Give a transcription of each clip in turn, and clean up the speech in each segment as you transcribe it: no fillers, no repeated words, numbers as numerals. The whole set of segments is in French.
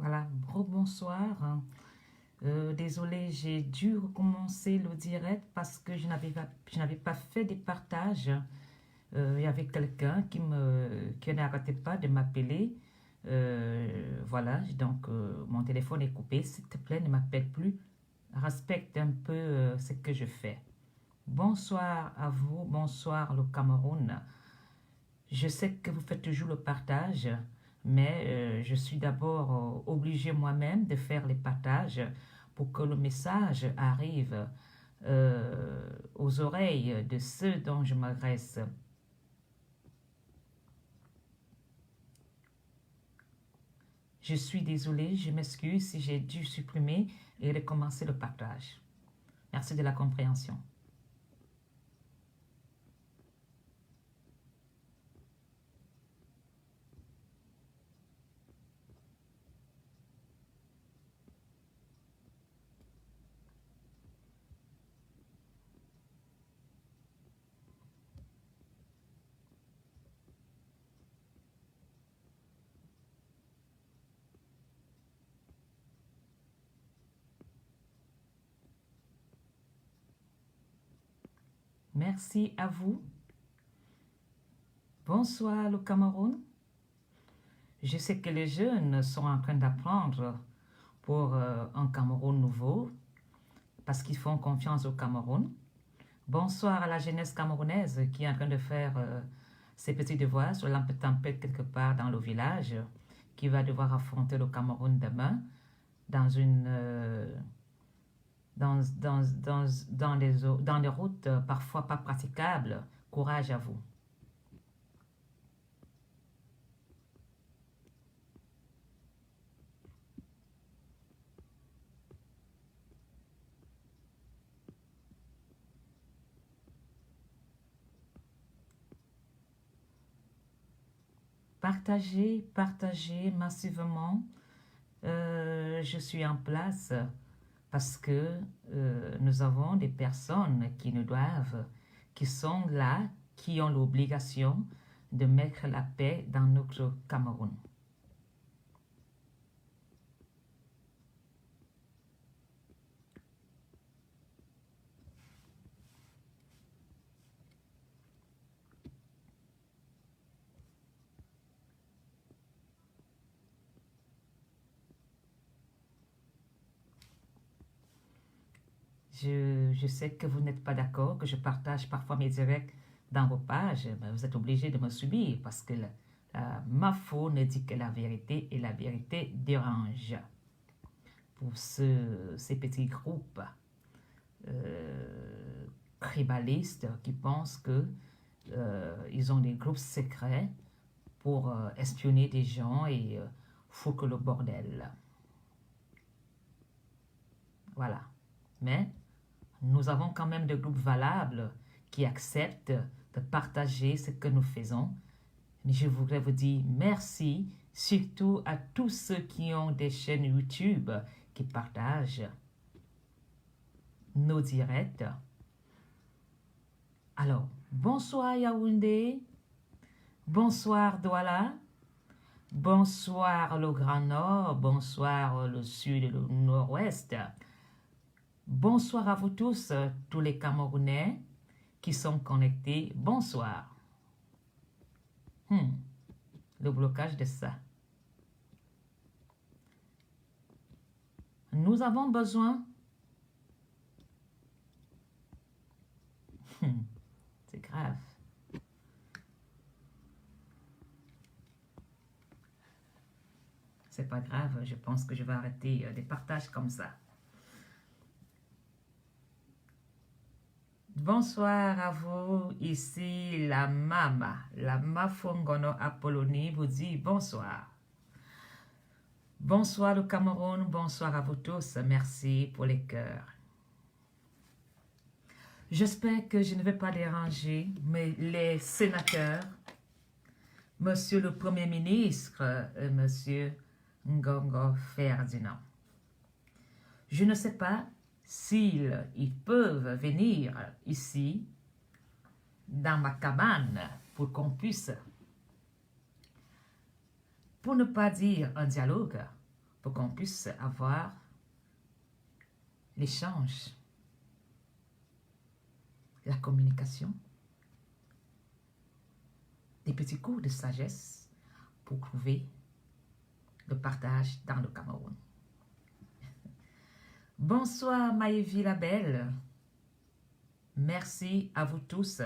Voilà, bonsoir. Désolée, j'ai dû recommencer le direct parce que je n'avais pas fait des partages. Il y avait quelqu'un qui n'arrêtait pas de m'appeler. Voilà, donc mon téléphone est coupé. S'il te plaît, ne m'appelle plus. Respecte un peu ce que je fais. Bonsoir à vous, bonsoir le Cameroun. Je sais que vous faites toujours le partage, mais je suis d'abord obligée moi-même de faire les partages pour que le message arrive aux oreilles de ceux dont je m'adresse. Je suis désolée, je m'excuse si j'ai dû supprimer et recommencer le partage. Merci de la compréhension. Merci à vous. Bonsoir le Cameroun. Je sais que les jeunes sont en train d'apprendre pour un Cameroun nouveau parce qu'ils font confiance au Cameroun. Bonsoir à la jeunesse camerounaise qui est en train de faire ses petits devoirs sur la tempête quelque part dans le village, qui va devoir affronter le Cameroun demain dans dans des routes parfois pas praticables. Courage à vous. Partagez, partagez massivement. Je suis en place parce que nous avons des personnes qui sont là, qui ont l'obligation de mettre la paix dans notre Cameroun. Je sais que vous n'êtes pas d'accord, que je partage parfois mes directs dans vos pages, mais vous êtes obligé de me subir parce que ma foi ne dit que la vérité et la vérité dérange. Pour ces petits groupes tribalistes qui pensent que ils ont des groupes secrets pour espionner des gens et foutre le bordel. Voilà. Mais nous avons quand même des groupes valables qui acceptent de partager ce que nous faisons. Mais je voudrais vous dire merci, surtout à tous ceux qui ont des chaînes YouTube qui partagent nos directs. Alors, bonsoir Yaoundé, bonsoir Douala, bonsoir le Grand Nord, bonsoir le Sud et le Nord-Ouest. Bonsoir à vous tous, tous les Camerounais qui sont connectés. Bonsoir. Le blocage de ça. Nous avons besoin. C'est grave. C'est pas grave, je pense que je vais arrêter des partages comme ça. Bonsoir à vous, ici la Mama, la Mafongono Apollonie vous dit bonsoir. Bonsoir le Cameroun, bonsoir à vous tous, merci pour les cœurs. J'espère que je ne vais pas déranger les sénateurs, Monsieur le Premier ministre, Monsieur Ngongo Ferdinand. Je ne sais pas s'ils peuvent venir ici, dans ma cabane, pour qu'on puisse, pour ne pas dire un dialogue, pour qu'on puisse avoir l'échange, la communication, des petits cours de sagesse pour trouver le partage dans le Cameroun. Bonsoir Maëvi la belle. Merci à vous tous.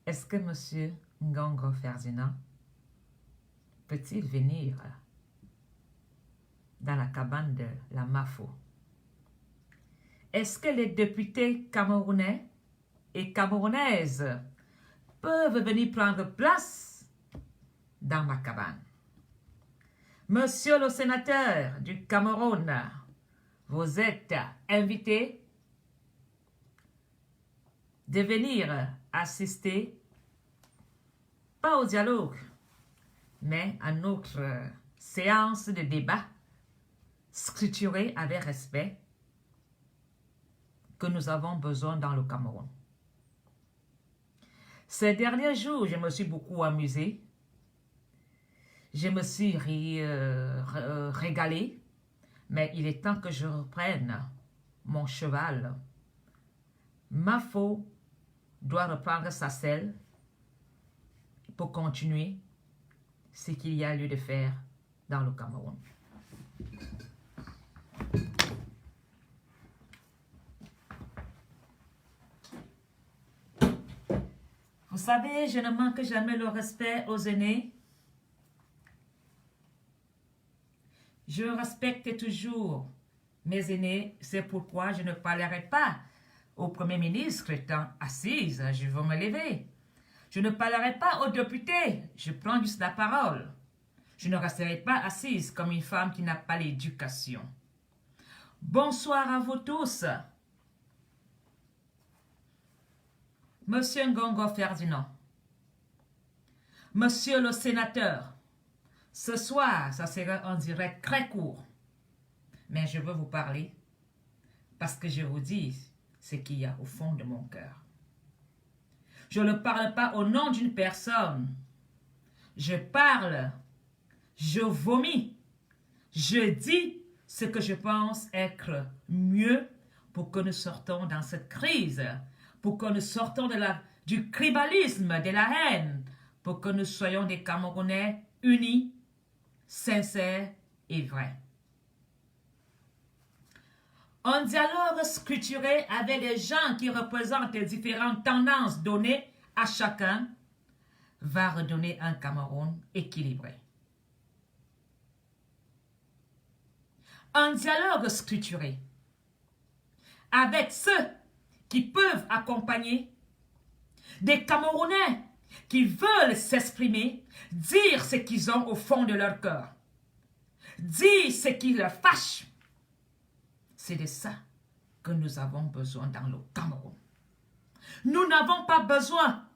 Est-ce que Monsieur Ngongo Ferdinand peut-il venir dans la cabane de la Mafo? Est-ce que les députés camerounais et camerounaises peuvent venir prendre place dans ma cabane? Monsieur le sénateur du Cameroun, vous êtes invité de venir assister, pas au dialogue, mais à notre séance de débat structurée avec respect que nous avons besoin dans le Cameroun. Ces derniers jours, je me suis beaucoup amusée. Je me suis régalée, mais il est temps que je reprenne mon cheval. Mafo doit reprendre sa selle pour continuer ce qu'il y a lieu de faire dans le Cameroun. Vous savez, je ne manque jamais le respect aux aînés. Je respecte toujours mes aînés, c'est pourquoi je ne parlerai pas au Premier ministre étant assise, je vais me lever. Je ne parlerai pas aux députés, je prends juste la parole. Je ne resterai pas assise comme une femme qui n'a pas l'éducation. Bonsoir à vous tous. Monsieur Ngongo Ferdinand, Monsieur le sénateur, ce soir, ça sera un direct très court. Mais je veux vous parler parce que je vous dis ce qu'il y a au fond de mon cœur. Je ne parle pas au nom d'une personne. Je parle, je vomis, je dis ce que je pense être mieux pour que nous sortons dans cette crise, pour que nous sortons du tribalisme, de la haine, pour que nous soyons des Camerounais unis, sincères et vrais. Un dialogue structuré avec des gens qui représentent les différentes tendances données à chacun va redonner un Cameroun équilibré. Un dialogue structuré avec ceux qui peuvent accompagner des Camerounais qui veulent s'exprimer, dire ce qu'ils ont au fond de leur cœur, dire ce qui leur fâche. C'est de ça que nous avons besoin dans le Cameroun. Nous n'avons pas besoin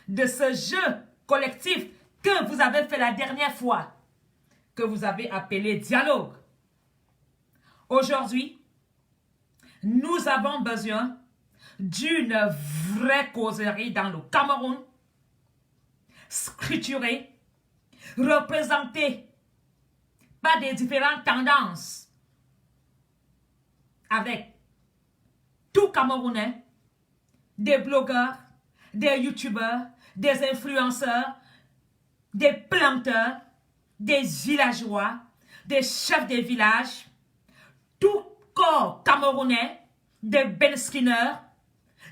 de ce jeu collectif que vous avez fait la dernière fois, que vous avez appelé dialogue. Aujourd'hui, nous avons besoin d'une vraie causerie dans le Cameroun, structurée, représentée par des différentes tendances, avec tout Camerounais, des blogueurs, des youtubeurs, des influenceurs, des planteurs, des villageois, des chefs de village, tout corps camerounais, des Ben Skinner,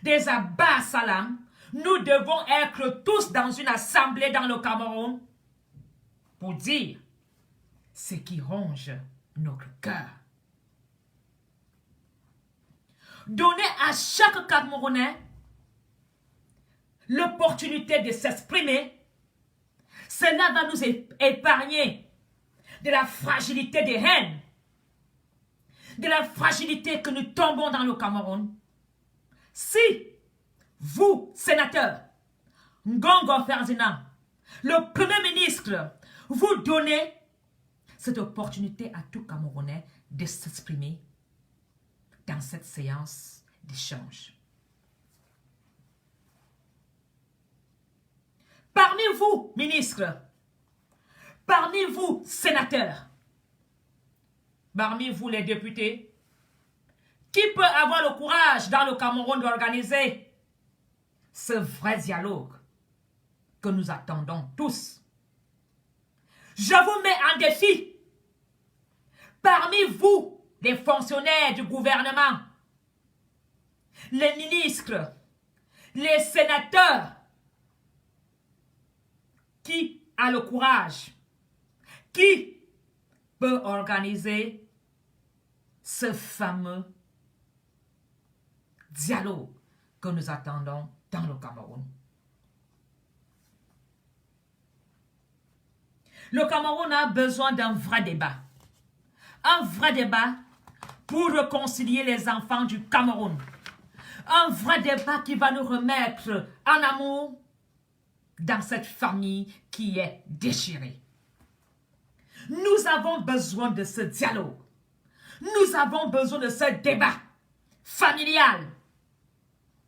des Abba Salam. Nous devons être tous dans une assemblée dans le Cameroun pour dire ce qui ronge notre cœur. Donner à chaque Camerounais l'opportunité de s'exprimer, cela va nous épargner de la fragilité des haines, de la fragilité que nous tombons dans le Cameroun. Si vous, sénateur Ngongo Ferdinand, le Premier ministre, vous donnez cette opportunité à tout Camerounais de s'exprimer dans cette séance d'échange. Parmi vous, ministres, Parmi vous, sénateurs, parmi vous, les députés, qui peut avoir le courage dans le Cameroun d'organiser ce vrai dialogue que nous attendons tous? Je vous mets en défi. Parmi vous, les fonctionnaires du gouvernement, les ministres, les sénateurs, qui a le courage, qui peut organiser ce fameux dialogue que nous attendons dans le Cameroun? Le Cameroun a besoin d'un vrai débat. Un vrai débat pour réconcilier les enfants du Cameroun. Un vrai débat qui va nous remettre en amour dans cette famille qui est déchirée. Nous avons besoin de ce dialogue. Nous avons besoin de ce débat familial.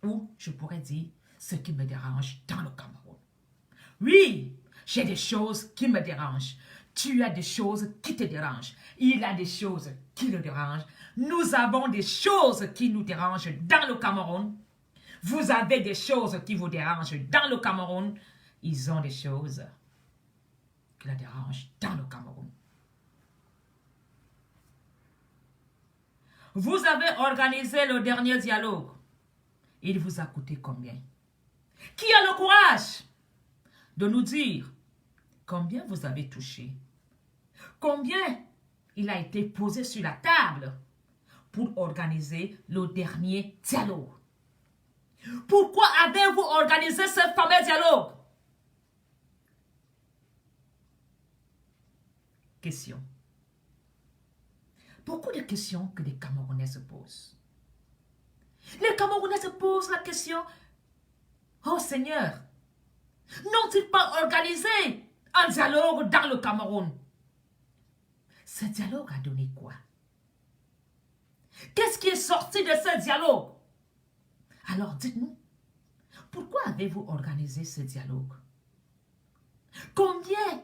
Ou, je pourrais dire, ce qui me dérange dans le Cameroun. Oui, j'ai des choses qui me dérangent. Tu as des choses qui te dérangent. Il a des choses qui le dérangent. Nous avons des choses qui nous dérangent dans le Cameroun. Vous avez des choses qui vous dérangent dans le Cameroun. Ils ont des choses qui la dérangent dans le Cameroun. Vous avez organisé le dernier dialogue. Il vous a coûté combien? Qui a le courage de nous dire combien vous avez touché? Combien il a été posé sur la table pour organiser le dernier dialogue? Pourquoi avez-vous organisé ce fameux dialogue? Question. Beaucoup de questions que les Camerounais se posent. Les Camerounais se posent la question, oh Seigneur, n'ont-ils pas organisé un dialogue dans le Cameroun? Ce dialogue a donné quoi? Qu'est-ce qui est sorti de ce dialogue? Alors dites-nous, pourquoi avez-vous organisé ce dialogue? Combien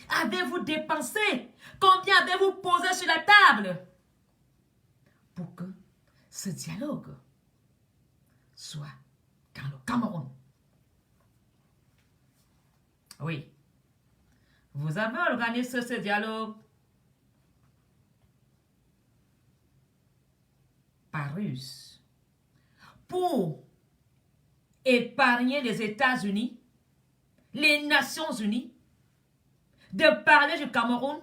avez-vous dépensé? Combien avez-vous posé sur la table pour que ce dialogue soit dans le Cameroun? Oui, vous avez organisé ce dialogue par ruse pour épargner les États-Unis, les Nations Unies, de parler du Cameroun,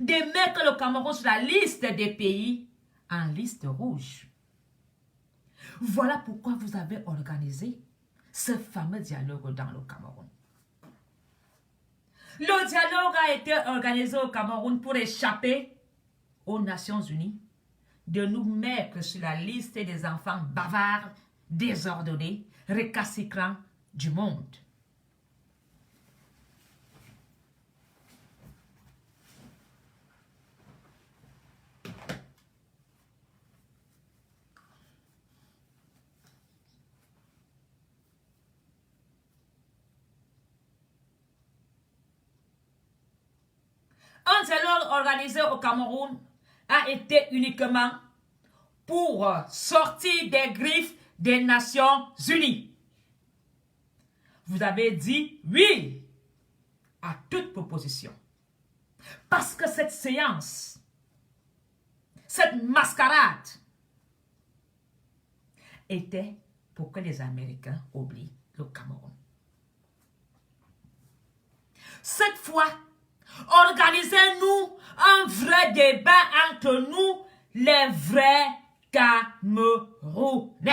de mettre le Cameroun sur la liste des pays en liste rouge. Voilà pourquoi vous avez organisé ce fameux dialogue dans le Cameroun. Le dialogue a été organisé au Cameroun pour échapper aux Nations Unies, de nous mettre sur la liste des enfants bavards, désordonnés, récalcitrants du monde. Un dialogue organisé au Cameroun a été uniquement pour sortir des griffes des Nations Unies. Vous avez dit oui à toute proposition. Parce que cette séance, cette mascarade, était pour que les Américains oublient le Cameroun. Cette fois, organisez-nous un vrai débat entre nous, les vrais Camerounais.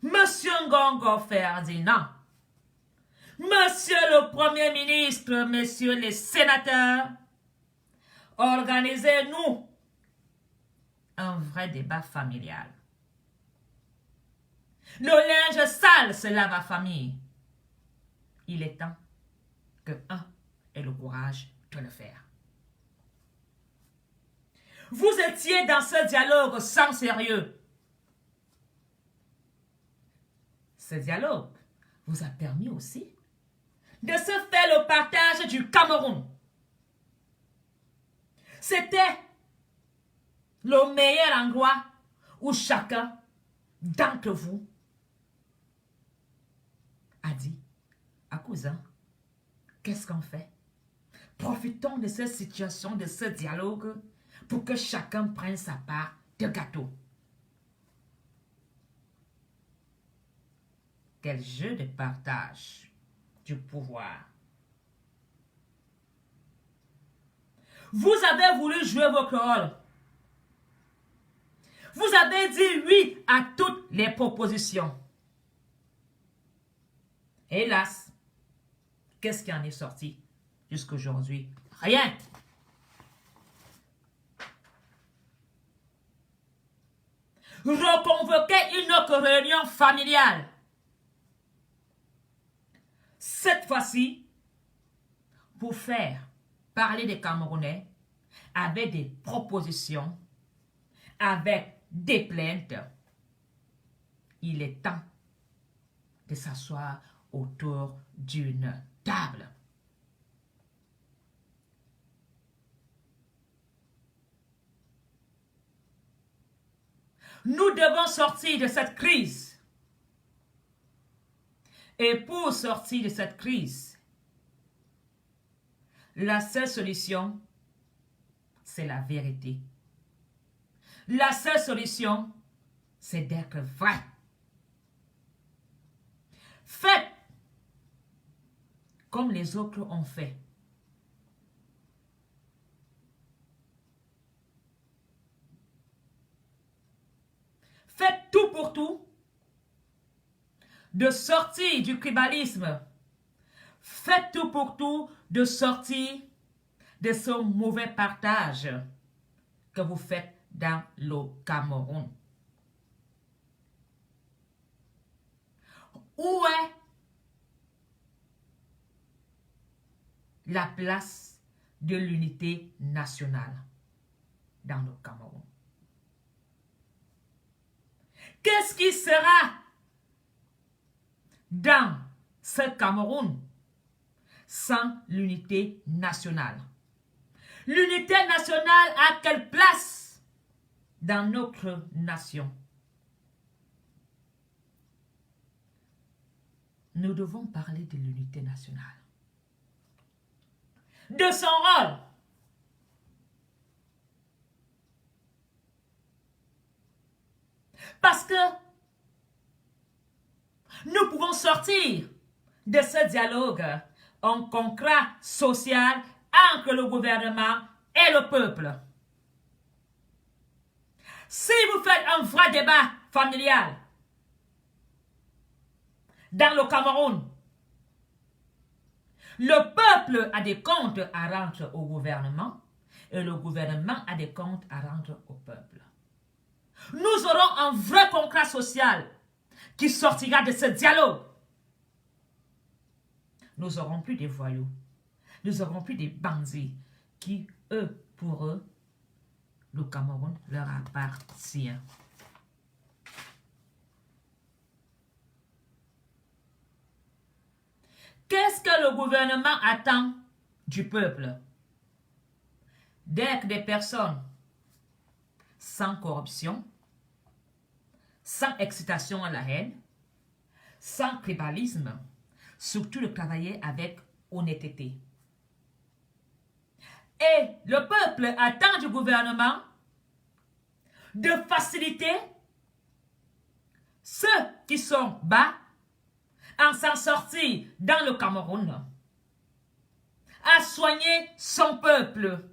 Monsieur Ngongo Ferdinand, Monsieur le Premier ministre, Messieurs les sénateurs, organisez-nous un vrai débat familial. Le linge sale se lave à famille. Il est temps que un ait le courage de le faire. Vous étiez dans ce dialogue sans sérieux. Ce dialogue vous a permis aussi de se faire le partage du Cameroun. C'était le meilleur endroit où chacun d'entre vous a dit à cousin, qu'est-ce qu'on fait? Profitons de cette situation, de ce dialogue, pour que chacun prenne sa part de gâteau. Quel jeu de partage du pouvoir. Vous avez voulu jouer votre rôle. Vous avez dit oui à toutes les propositions. Hélas, qu'est-ce qui en est sorti jusqu'à aujourd'hui? Rien. Reconvoquer une autre réunion familiale. Cette fois-ci, pour faire parler des Camerounais avec des propositions, avec des plaintes, il est temps de s'asseoir autour d'une table. Nous devons sortir de cette crise. Et pour sortir de cette crise, la seule solution, c'est la vérité. La seule solution, c'est d'être vrai. Faites comme les autres ont fait. Faites tout pour tout, de sortir du tribalisme. Faites tout pour tout, de sortir de ce mauvais partage que vous faites dans le Cameroun. Où est la place de l'unité nationale dans le Cameroun? Qu'est-ce qui sera dans ce Cameroun sans l'unité nationale? L'unité nationale a quelle place dans notre nation? Nous devons parler de l'unité nationale, de son rôle. Parce que nous pouvons sortir de ce dialogue en contrat social entre le gouvernement et le peuple. Si vous faites un vrai débat familial dans le Cameroun, le peuple a des comptes à rendre au gouvernement et le gouvernement a des comptes à rendre au peuple. Nous aurons un vrai contrat social qui sortira de ce dialogue. Nous n'aurons plus des voyous. Nous n'aurons plus des bandits qui, eux, pour eux, le Cameroun leur appartient. Qu'est-ce que le gouvernement attend du peuple? D'être des personnes sans corruption, sans excitation à la haine, sans tribalisme, surtout de travailler avec honnêteté. Et le peuple attend du gouvernement de faciliter ceux qui sont bas en s'en sortir dans le Cameroun, à soigner son peuple,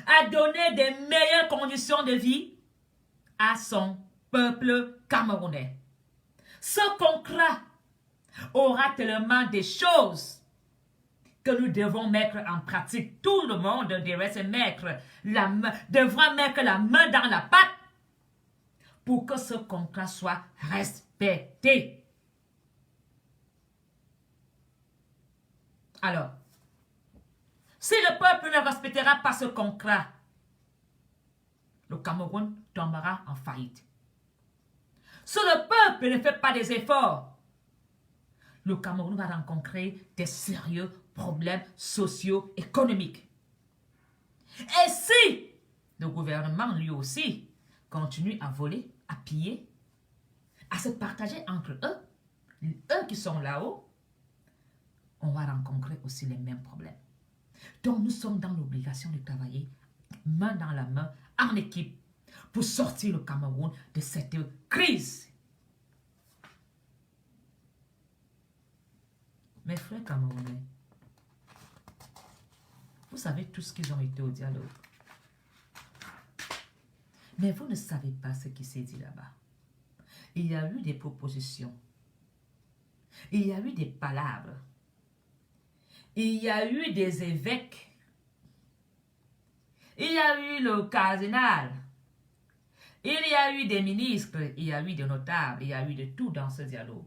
à donner des meilleures conditions de vie à son peuple camerounais. Ce contrat aura tellement de choses que nous devons mettre en pratique. Tout le monde devra mettre la main dans la pâte pour que ce contrat soit respecté. Alors, si le peuple ne respectera pas ce contrat, le Cameroun tombera en faillite. Si le peuple ne fait pas des efforts, le Cameroun va rencontrer des sérieux problèmes socio-économiques. Et si le gouvernement, lui aussi, continue à voler, à piller, à se partager entre eux qui sont là-haut, on va rencontrer aussi les mêmes problèmes. Donc, nous sommes dans l'obligation de travailler main dans la main, en équipe, pour sortir le Cameroun de cette crise. Mes frères camerounais, vous savez tous qu'ils ont été au dialogue. Mais vous ne savez pas ce qui s'est dit là-bas. Il y a eu des propositions. Il y a eu des palabres. Il y a eu des évêques. Il y a eu le cardinal. Il y a eu des ministres. Il y a eu des notables. Il y a eu de tout dans ce dialogue.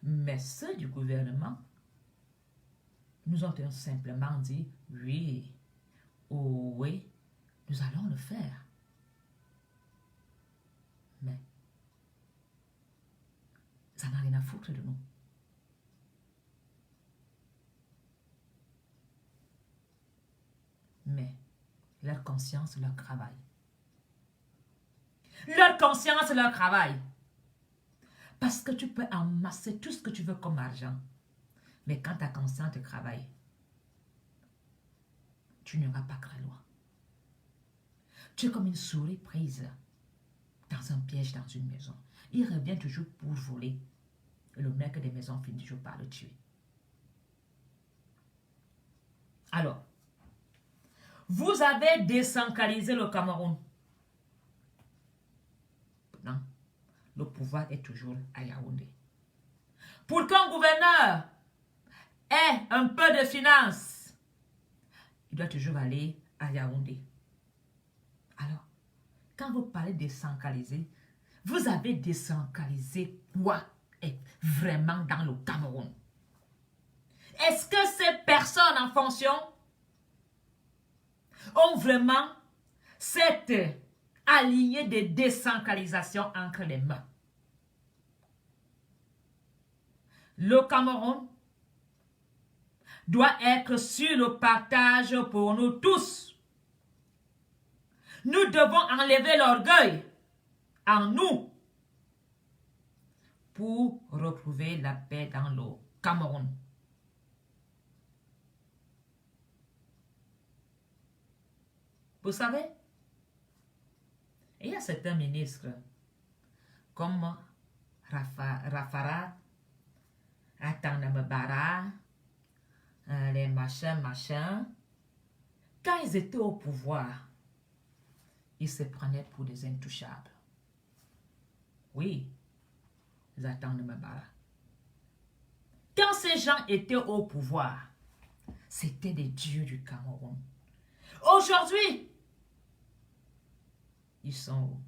Mais ceux du gouvernement nous ont simplement dit oui, oh oui, nous allons le faire. Mais ça n'a rien à foutre de nous. Mais leur conscience leur travail. Leur conscience leur travail. Parce que tu peux amasser tout ce que tu veux comme argent. Mais quand ta conscience te travaille, tu n'auras pas très loin. Tu es comme une souris prise dans un piège dans une maison. Il revient toujours pour voler. Et le maître des maisons finit toujours par le tuer. Alors, vous avez décentralisé le Cameroun. Non, le pouvoir est toujours à Yaoundé. Pour qu'un gouverneur ait un peu de finances, il doit toujours aller à Yaoundé. Alors, quand vous parlez de décentraliser, vous avez décentralisé quoi vraiment dans le Cameroun? Est-ce que ces personnes en fonction ont vraiment cette alignée de décentralisation entre les mains? Le Cameroun doit être sur le partage pour nous tous. Nous devons enlever l'orgueil en nous pour retrouver la paix dans le Cameroun. Vous savez, il y a certains ministres comme Rafara, Atanamabara, les machins, quand ils étaient au pouvoir, ils se prenaient pour des intouchables. Oui, ils Atanamabara. Quand ces gens étaient au pouvoir, c'était des dieux du Cameroun. Aujourd'hui, ils sont où?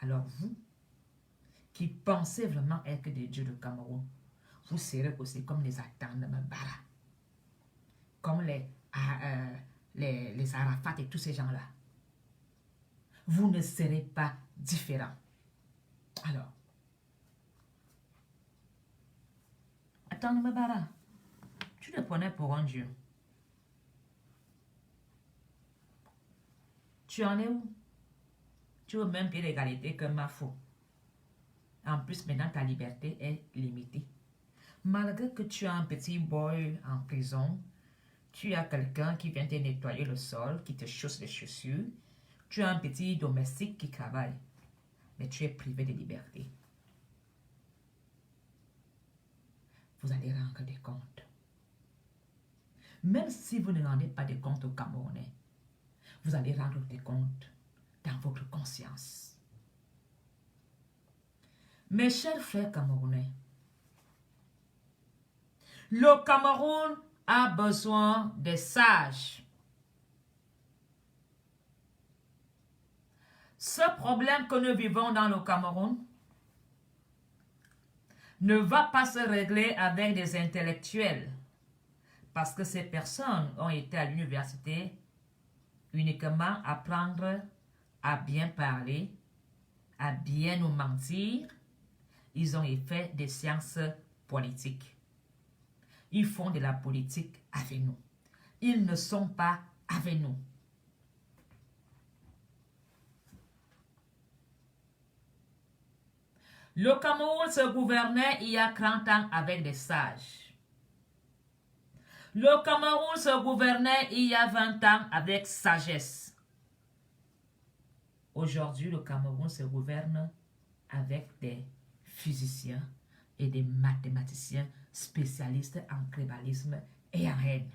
Alors vous, qui pensez vraiment être des dieux du Cameroun, vous serez aussi comme les Atanamabara, comme les Arafat et tous ces gens-là. Vous ne serez pas différents. Alors, Atanamabara, tu le prenais pour un dieu. Tu en es où? Tu veux même pied d'égalité que Mafou. En plus, maintenant, ta liberté est limitée. Malgré que tu as un petit boy en prison, tu as quelqu'un qui vient te nettoyer le sol, qui te chausse les chaussures, tu as un petit domestique qui travaille, mais tu es privé de liberté. Vous allez rendre des comptes. Même si vous ne rendez pas des comptes aux Camerounais, vous allez rendre des comptes dans votre conscience. Mes chers frères camerounais, le Cameroun a besoin des sages. Ce problème que nous vivons dans le Cameroun ne va pas se régler avec des intellectuels, parce que ces personnes ont été à l'université uniquement apprendre à bien parler, à bien nous mentir ils ont fait des sciences politiques. Ils font de la politique avec nous. Ils ne sont pas avec nous. Le Cameroun se gouvernait il y a 30 ans avec des sages. Le Cameroun se gouvernait il y a 20 ans avec sagesse. Aujourd'hui, le Cameroun se gouverne avec des physiciens et des mathématiciens spécialistes en tribalisme et en haine.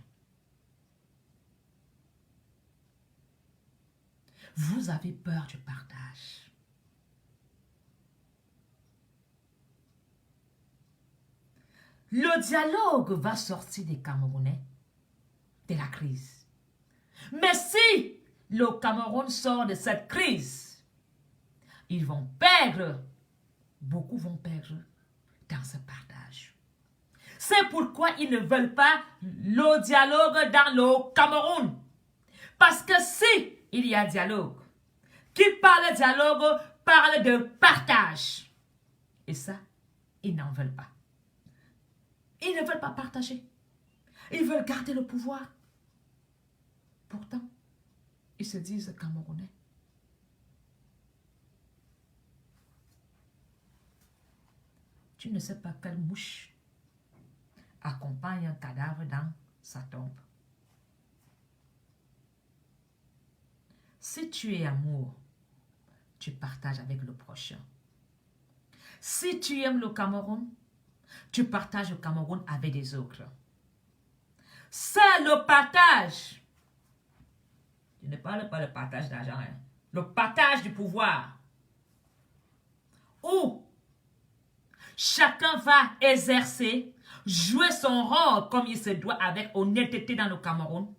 Vous avez peur du partage. Le dialogue va sortir des Camerounais de la crise. Mais si le Cameroun sort de cette crise, ils vont perdre, beaucoup vont perdre dans ce partage. C'est pourquoi ils ne veulent pas le dialogue dans le Cameroun. Parce que si il y a dialogue, qui parle de dialogue parle de partage. Et ça, ils n'en veulent pas. Ils ne veulent pas partager. Ils veulent garder le pouvoir. Pourtant, ils se disent Camerounais. Tu ne sais pas quelle mouche accompagne un cadavre dans sa tombe. Si tu es amour, tu partages avec le prochain. Si tu aimes le Cameroun, tu partages le Cameroun avec des autres. C'est le partage. Je ne parle pas de partage d'argent. Hein. Le partage du pouvoir. Où chacun va exercer, jouer son rôle comme il se doit avec honnêteté dans le Cameroun,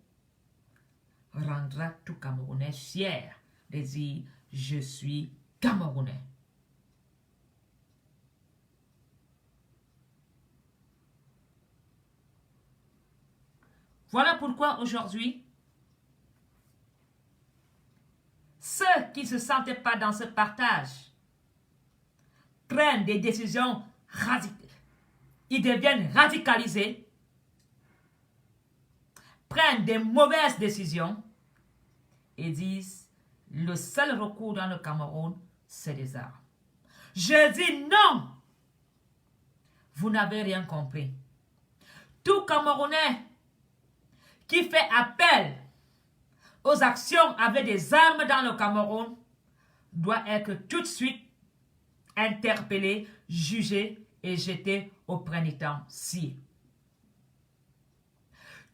rendra tout Camerounais fier de dire « Je suis Camerounais ». Voilà pourquoi aujourd'hui, ceux qui ne se sentaient pas dans ce partage prennent des décisions radicales. Ils deviennent radicalisés, prennent des mauvaises décisions et disent le seul recours dans le Cameroun, c'est les armes. Je dis non. Vous n'avez rien compris. Tout Camerounais qui fait appel aux actions avec des armes dans le Cameroun doit être tout de suite interpellé, jugé et jeté au pénitencier.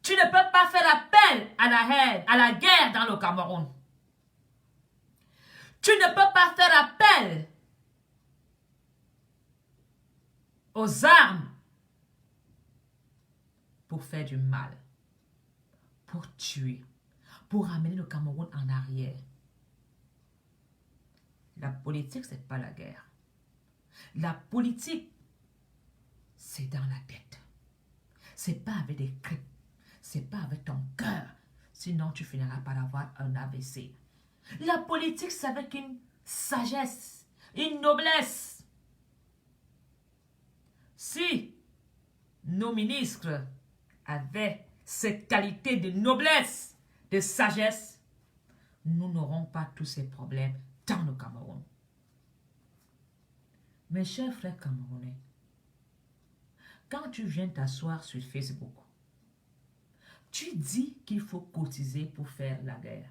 Tu ne peux pas faire appel à la haine, à la guerre dans le Cameroun. Tu ne peux pas faire appel aux armes pour faire du mal, pour tuer, pour amener le Cameroun en arrière. La politique, ce n'est pas la guerre. La politique, c'est dans la tête. Ce n'est pas avec des cris. Ce n'est pas avec ton cœur. Sinon, tu finiras par avoir un AVC. La politique, c'est avec une sagesse, une noblesse. Si nos ministres avaient cette qualité de noblesse, de sagesse, nous n'aurons pas tous ces problèmes dans le Cameroun. Mes chers frères camerounais, quand tu viens t'asseoir sur Facebook, tu dis qu'il faut cotiser pour faire la guerre.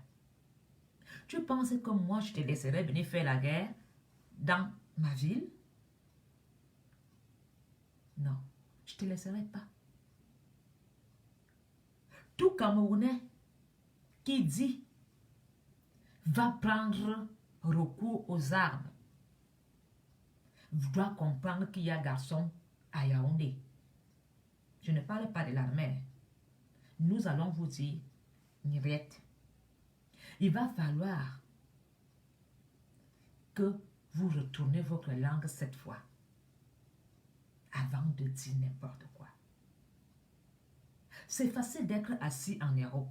Tu penses que moi, je te laisserai venir faire la guerre dans ma ville? Non, je ne te laisserai pas. Tout Camerounais qui dit va prendre recours aux armes doit comprendre qu'il y a garçon à Yaoundé. Je ne parle pas de l'armée. Nous allons vous dire, Nyriette, il va falloir que vous retournez votre langue cette fois avant de dire n'importe quoi. C'est facile d'être assis en héros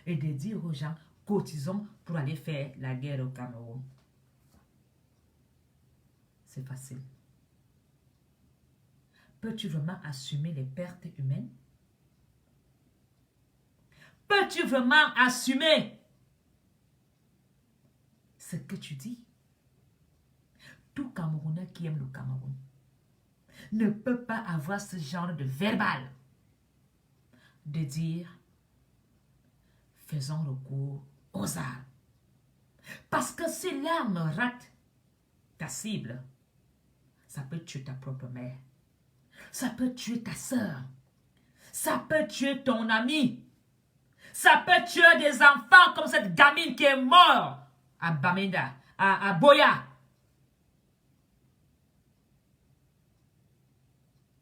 et de dire aux gens, cotisons pour aller faire la guerre au Cameroun. C'est facile. peux-tu vraiment assumer les pertes humaines? Peux-tu vraiment assumer ce que tu dis? Tout Camerounais qui aime le Cameroun ne peut pas avoir ce genre de verbal de dire faisons recours aux armes. Parce que si l'arme rate ta cible, ça peut tuer ta propre mère, ça peut tuer ta soeur, ça peut tuer ton ami, ça peut tuer des enfants comme cette gamine qui est morte à Bamenda, à Boya.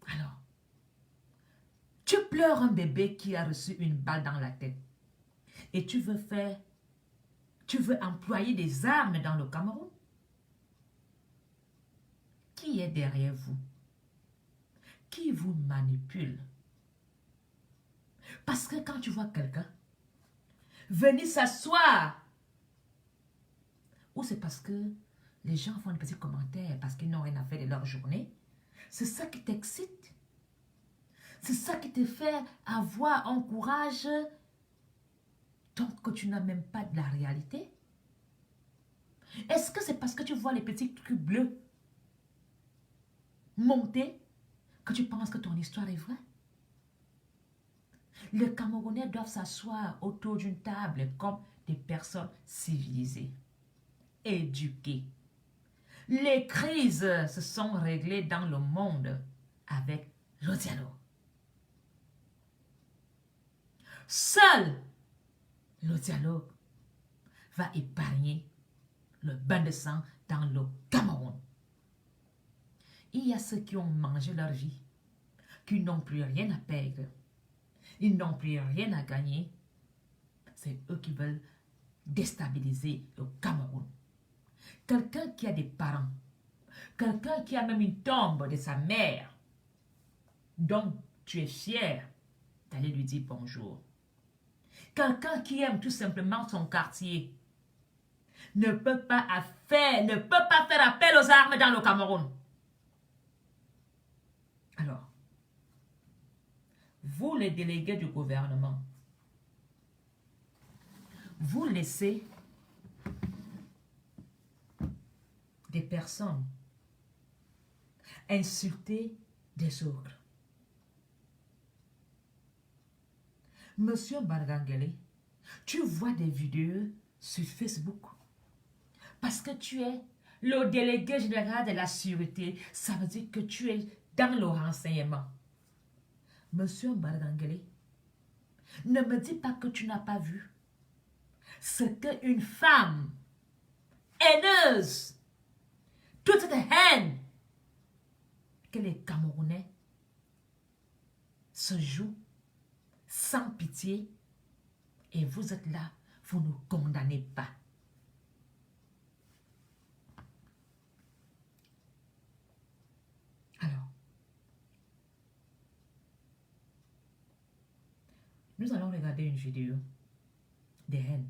Alors, tu pleures un bébé qui a reçu une balle dans la tête et tu veux employer des armes dans le Cameroun? Qui est derrière vous? Qui vous manipule? Parce que quand tu vois quelqu'un venir s'asseoir, ou c'est parce que les gens font des petits commentaires parce qu'ils n'ont rien à faire de leur journée, c'est ça qui t'excite. C'est ça qui te fait avoir un courage tant que tu n'as même pas de la réalité. Est-ce que c'est parce que tu vois les petits trucs bleus monter que tu penses que ton histoire est vraie? Les Camerounais doivent s'asseoir autour d'une table comme des personnes civilisées, éduquées. Les crises se sont réglées dans le monde avec le dialogue. Seul le dialogue va épargner le bain de sang dans le Cameroun. Il y a ceux qui ont mangé leur vie, qui n'ont plus rien à perdre. Ils n'ont plus rien à gagner. C'est eux qui veulent déstabiliser le Cameroun. Quelqu'un qui a des parents, quelqu'un qui a même une tombe de sa mère, dont tu es fier d'aller lui dire bonjour. Quelqu'un qui aime tout simplement son quartier ne peut pas faire appel aux armes dans le Cameroun. Alors, vous les délégués du gouvernement, vous laissez des personnes insulter des autres. Monsieur Bargangele, tu vois des vidéos sur Facebook parce que tu es le délégué général de la sûreté. Ça veut dire que tu es dans le renseignement. Monsieur Bargangele, ne me dis pas que tu n'as pas vu ce qu'une femme haineuse, toute cette haine que les Camerounais se jouent sans pitié, et vous êtes là, vous ne condamnez pas. Alors, nous allons regarder une vidéo de haine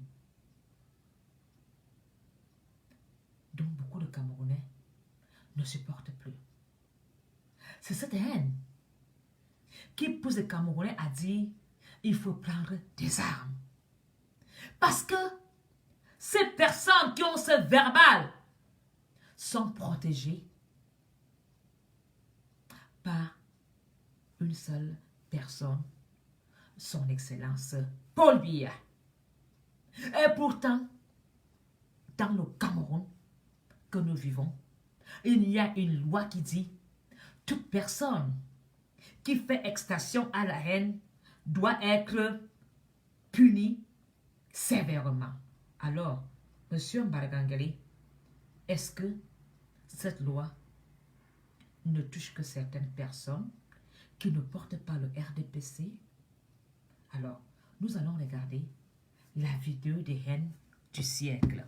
dont beaucoup de Camerounais ne supportent plus. C'est cette haine qui pousse les Camerounais à dire il faut prendre des armes. Parce que ces personnes qui ont ce verbal sont protégées par une seule personne, son Excellence Paul Biya. Et pourtant, dans le Cameroun que nous vivons, il y a une loi qui dit toute personne qui fait extension à la haine doit être punie sévèrement. Alors, Monsieur Bargangele, est-ce que cette loi ne touche que certaines personnes qui ne portent pas le RDPC? Alors, nous allons regarder la vidéo des haines du siècle.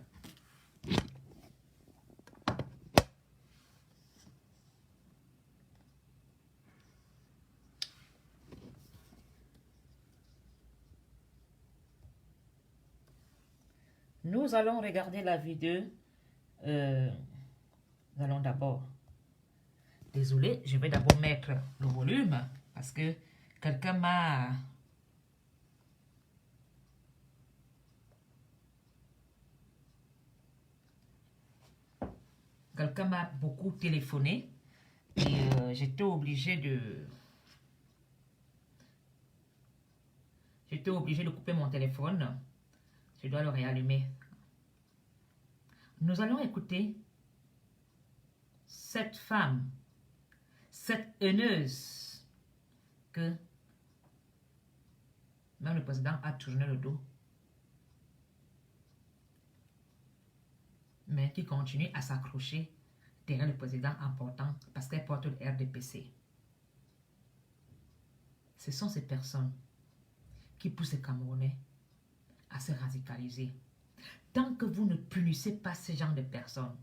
Nous allons regarder la vidéo. Nous allons d'abord Désolé, je vais d'abord mettre le volume parce que quelqu'un m'a... Quelqu'un m'a beaucoup téléphoné et j'étais obligée de... J'étais obligée de couper mon téléphone. Je dois le réallumer. Nous allons écouter cette femme, cette haineuse que même le président a tourné le dos, mais qui continue à s'accrocher derrière le président important parce qu'elle porte le RDPC. Ce sont ces personnes qui poussent les Camerounais à se radicaliser. Tant que vous ne punissez pas ce genre de personnes,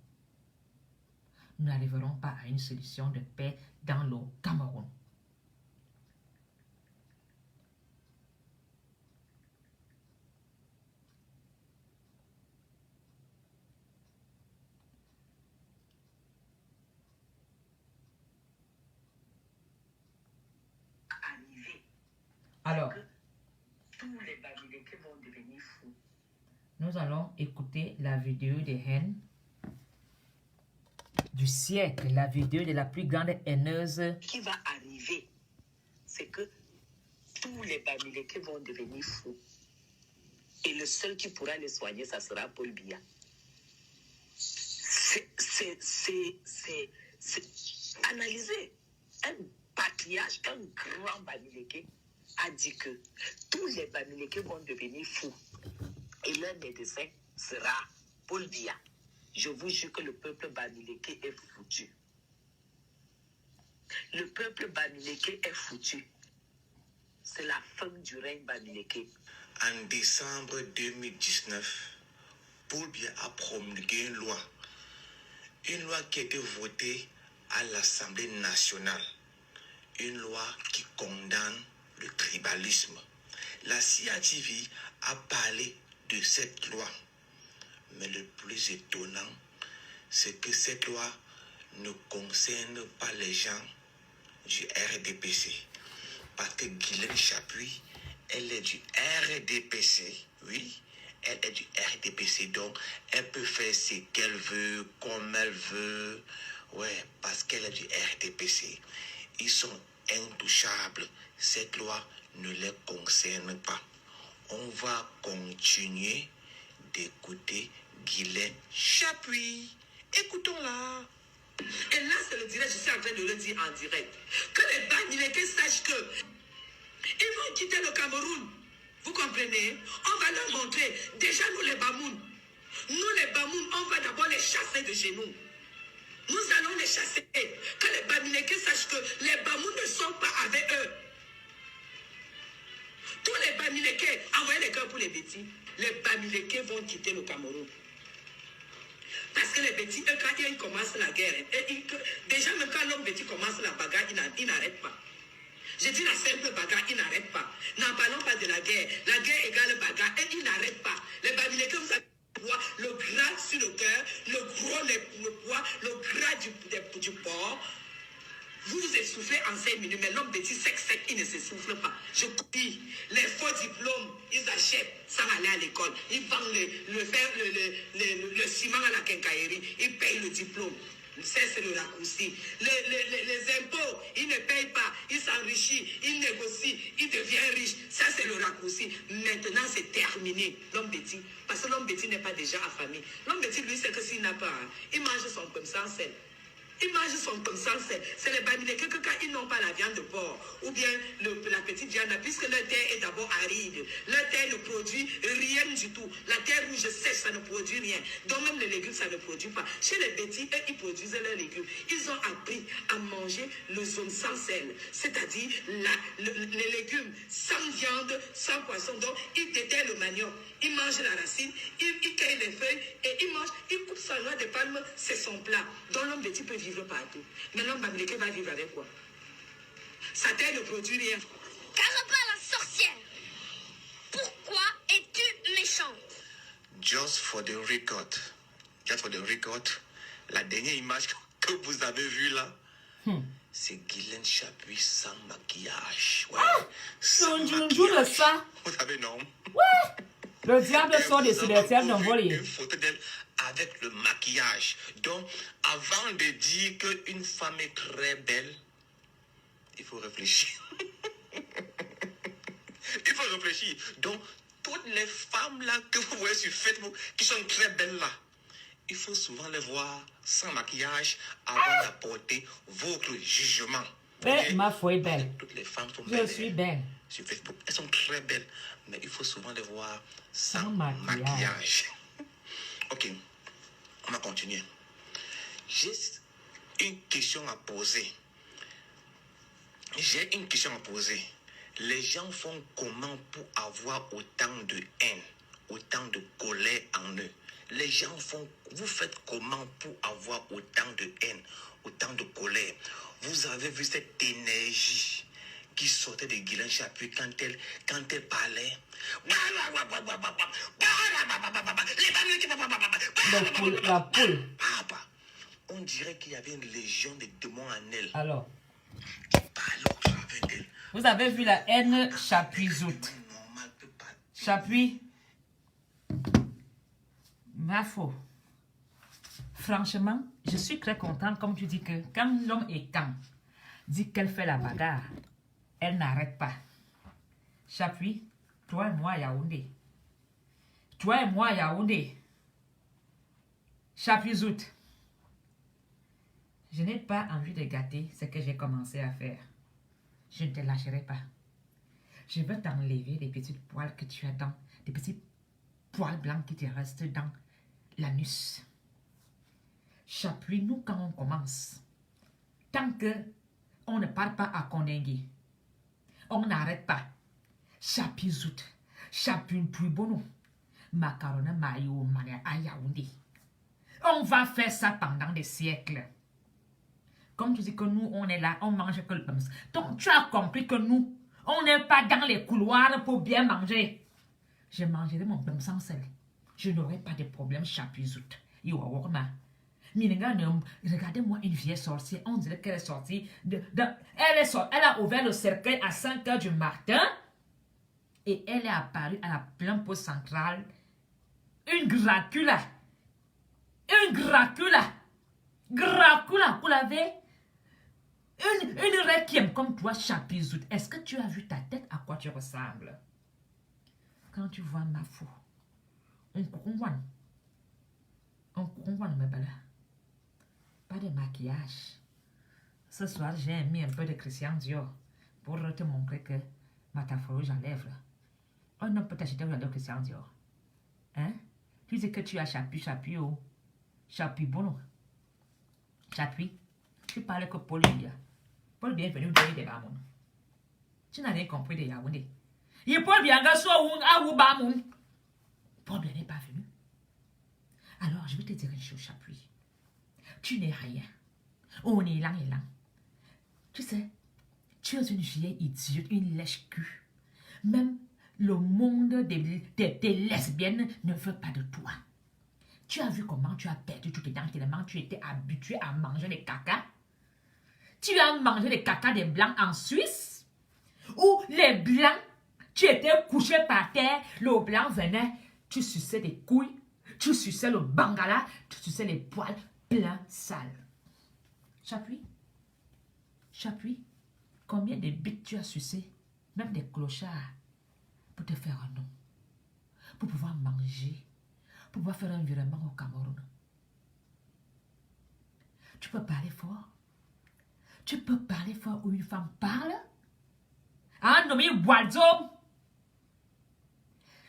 nous n'arriverons pas à une solution de paix dans le Cameroun. Alors, tous les Bamileke vont devenir fous. Nous allons écouter la vidéo de haine du siècle, la vidéo de la plus grande haineuse. Qui va arriver, c'est que tous les Bamileke vont devenir fous. Et le seul qui pourra les soigner, ça sera Paul Biya. C'est analysé. Un patriarche, un grand Bamileke a dit que tous les Bamileke vont devenir fous. Et leur médecin sera Paul Biya. Je vous jure que le peuple Bamileke est foutu. Le peuple Bamileke est foutu. C'est la fin du règne Bamileke. En décembre 2019, Paul Biya a promulgué une loi qui a été votée à l'Assemblée nationale. Une loi qui condamne le tribalisme. La CIATV a parlé de cette loi. Mais le plus étonnant, c'est que cette loi ne concerne pas les gens du RDPC. Parce que Guylaine Chapuis, elle est du RDPC, oui, elle est du RDPC, donc elle peut faire ce qu'elle veut, comme elle veut, ouais, parce qu'elle est du RDPC. Ils sont intouchables. Cette loi ne les concerne pas. On va continuer d'écouter Guylaine Chapuis. Écoutons-la. Et là, c'est le direct, je suis en train de le dire en direct. Que les Bamileke sachent que ils vont quitter le Cameroun. Vous comprenez? On va leur montrer. Déjà, nous les Bamoun, on va d'abord les chasser de chez nous. Nous allons les chasser. Que les Bamileke sachent que les Bamoun ne sont pas avec eux. Tous les Bamileke, envoyez les cœurs pour les petits. Les Bamileke vont quitter le Cameroun. Parce que les petits, eux, quand ils commencent la guerre, déjà même quand l'homme petit commence la bagarre, il n'arrête pas. Je dis la simple bagarre, il n'arrête pas. N'en parlons pas de la guerre. La guerre égale bagarre, et il n'arrête pas. Les Bamileke, vous savez, le gras sur le cœur, le gros, le poids, le gras du porc. Vous vous essoufflez en 5 minutes, mais l'homme petit sec, il ne s'essouffle pas. Je dis, les faux diplômes, ils achètent sans aller à l'école. Ils vendent le ciment à la quincaillerie. Ils payent le diplôme. C'est le raccourci. Les impôts, ils ne payent pas. Ils s'enrichissent, ils négocient, ils deviennent riches. Ça, c'est le raccourci. Maintenant, c'est terminé. L'homme petit. Parce que l'homme petit n'est pas déjà affamé. L'homme petit, lui, c'est que s'il n'a pas, il mange son comme ça en sel. Ils mangent son comme ça, c'est les Bamileke que quand ils n'ont pas la viande de porc ou bien la petite viande, puisque leur terre est d'abord aride, leur terre ne produit rien du tout. La terre rouge sèche, ça ne produit rien. Donc même les légumes, ça ne produit pas. Chez les petits, eux, ils produisent leurs légumes. Ils ont appris à manger le zone sans sel, c'est-à-dire les légumes sans viande, sans poisson. Donc ils déterrent le manioc, ils mangent la racine, ils cueillent les feuilles et ils mangent, ils coupent sa noix de palme, c'est son plat. Donc l'homme petit peut vivre partout. Mais l'homme Bamileke va vivre avec quoi? Sa terre ne produit rien. Carapa la sorcière, pourquoi es-tu méchante? Just for the record, la dernière image que vous avez vue là, C'est Guylaine Chapuis sans maquillage. Ouais. de ça. Vous savez, non? Le diable sort de ce diable d'envoler. Une photo d'elle avec le maquillage. Donc, avant de dire qu'une femme est très belle, il faut réfléchir. Il faut réfléchir. Donc, toutes les femmes là que vous voyez sur Facebook, qui sont très belles là, il faut souvent les voir sans maquillage avant d'apporter votre jugement. Mais ma foi est belle. Toutes les femmes sont Je belles. suis belle. Sur Facebook, elles sont très belles. Mais il faut souvent les voir sans Sans maquillage. maquillage. Ok, on va continuer. J'ai une question à poser. J'ai une question à poser. Les gens font comment pour avoir autant de haine, autant de colère en eux? Les gens font, vous faites comment pour avoir autant de haine, autant de colère? Vous avez vu cette énergie qui sortait de Guylaine Chapuis quand elle parlait. La poule. On dirait qu'il y avait une légion de démons en elle. Alors, Qui parlait au travers d'elle. vous avez vu la haine Chapuis-Zout. Normal peut pas. Chapuis. Ma foi. Franchement, je suis très contente, comme tu dis, que quand l'homme est calme, dit qu'elle fait la bagarre, elle n'arrête pas. Chapuis, toi et moi à Yaoundé. Toi et moi à Yaoundé. Chapuis-Zout. Je n'ai pas envie de gâter ce que j'ai commencé à faire. Je ne te lâcherai pas. Je veux t'enlever les petites poils que tu as dans, des petits poils blancs qui te restent dans l'anus. Chapuis, nous quand on commence, tant que on ne part pas à Kondengi, on n'arrête pas. Chapuis-Zout, Chapuis-Tuibono, Macarona Mayo Mania Ayaoundé. On va faire ça pendant des siècles. Comme tu dis que nous, on est là, on mange que le bums. Donc, tu as compris que nous, on n'est pas dans les couloirs pour bien manger. Je mangerai mon bums sans sel. Je n'aurai pas de problème, Chapuis-Zout. Regardez-moi une vieille sorcière. On dirait qu'elle est sortie elle a ouvert le cercueil à 5 h du matin. Et elle est apparue à la pleine pause centrale. Une Dracula. Une Dracula. Dracula, vous l'avez? Une requiem comme toi, Chapuis-Zout. Est-ce que tu as vu ta tête à quoi tu ressembles? Quand tu vois ma fou, on comprend, mais pas de maquillage. Ce soir, j'ai mis un peu de Christian Dior pour te montrer que ma taphore, j'enlève. On ne peut t'acheter de Christian Dior. Hein? Tu dis que tu as Chapuis, oh. Chapuis, bon. Chapuis, tu parles que Paul Biya. Paul Biya est venu donner des bamons. Tu n'as rien compris de Yaoundé. Il Paul Biya a soit ou bamon. Paul Biya n'est pas venu. Alors, je vais te dire une chose, Chapuis. Tu n'es rien. On est là et là. Tu sais, tu es une vieille idiote, une lèche-cul. Même le monde des lesbiennes ne veut pas de toi. Tu as vu comment tu as perdu toutes tes dents tellement tu étais habitué à manger les caca? Tu as mangé les caca des blancs en Suisse? Où les blancs, tu étais couché par terre, le blanc venait, tu suçais des couilles, tu suçais le bangala, tu suçais les poils pleins sales. Chapuis, combien de bites tu as sucé, même des clochards, pour te faire un nom, pour pouvoir manger, pour pouvoir faire un virement au Cameroun. Tu peux parler fort. Tu peux parler fort où une femme parle. Ah, nommé Boiseau.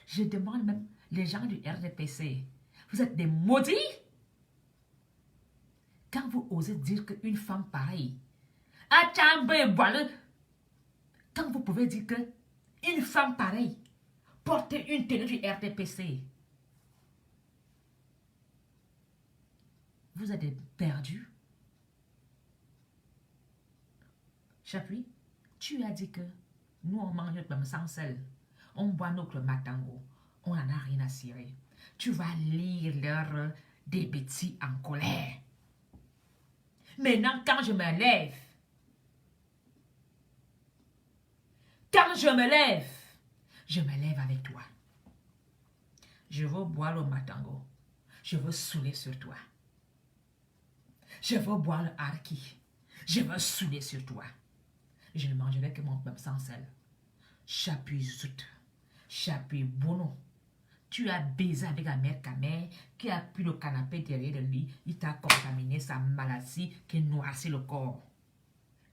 Je demande même les gens du RDPC. Vous êtes des maudits? Quand vous osez dire qu'une femme pareille, quand vous pouvez dire qu'une femme pareille porte une tenue du RDPC, vous êtes perdus. Chapuis, tu as dit que nous on mange notre sans sel, on boit notre matango, on n'en a rien à cirer. Tu vas lire leur des bêtises en colère. Maintenant, quand je me lève je me lève avec toi. Je veux boire le matango. Je veux saouler sur toi. Je veux boire le harki. Je veux saouler sur toi. Je ne mangerai que mon pain sans sel. Chapuis zout. Chapuis bono. Tu as baisé avec la mère Kamé qui a pris le canapé derrière de lui. Il t'a contaminé sa maladie qui noircit le corps.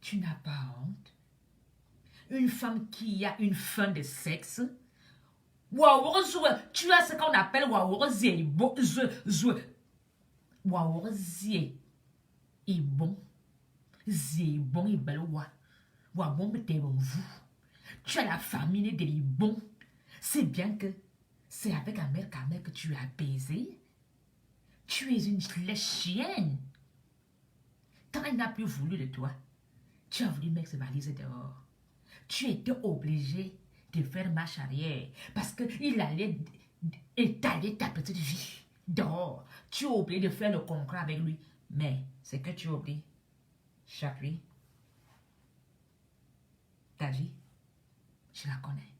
Tu n'as pas honte? Une femme qui a une faim de sexe. Tu as ce qu'on appelle tu as la famille de l'ibon. C'est bien que c'est avec la mère Kamel que tu as baisé. Tu es une chienne. Quand elle n'a plus voulu de toi, tu as voulu mettre ses valises dehors. Tu étais obligé de faire marche arrière parce qu'il allait étaler ta petite vie dehors. Tu es obligé de faire le concret avec lui. Mais c'est que tu oublies. Chapuis. Ta vie, je la connais.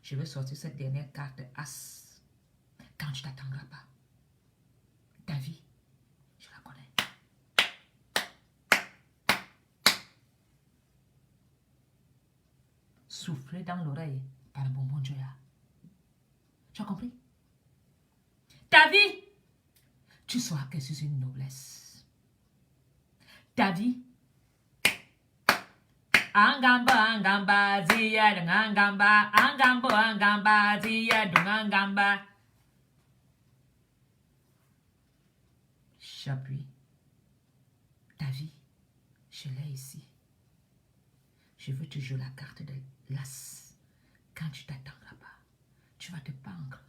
Je vais sortir cette dernière carte As quand tu t'attendras pas. Ta vie, je la connais. Souffler dans l'oreille par le bonbon Joya. Tu as compris? Ta vie, tu sauras que c'est une noblesse. Ta vie, Angamba, zia, angamba, zia, angamba. Chapuis, ta vie, je l'ai ici. Je veux te jouer la carte de l'as. Quand tu t'attendras pas, tu vas te pendre.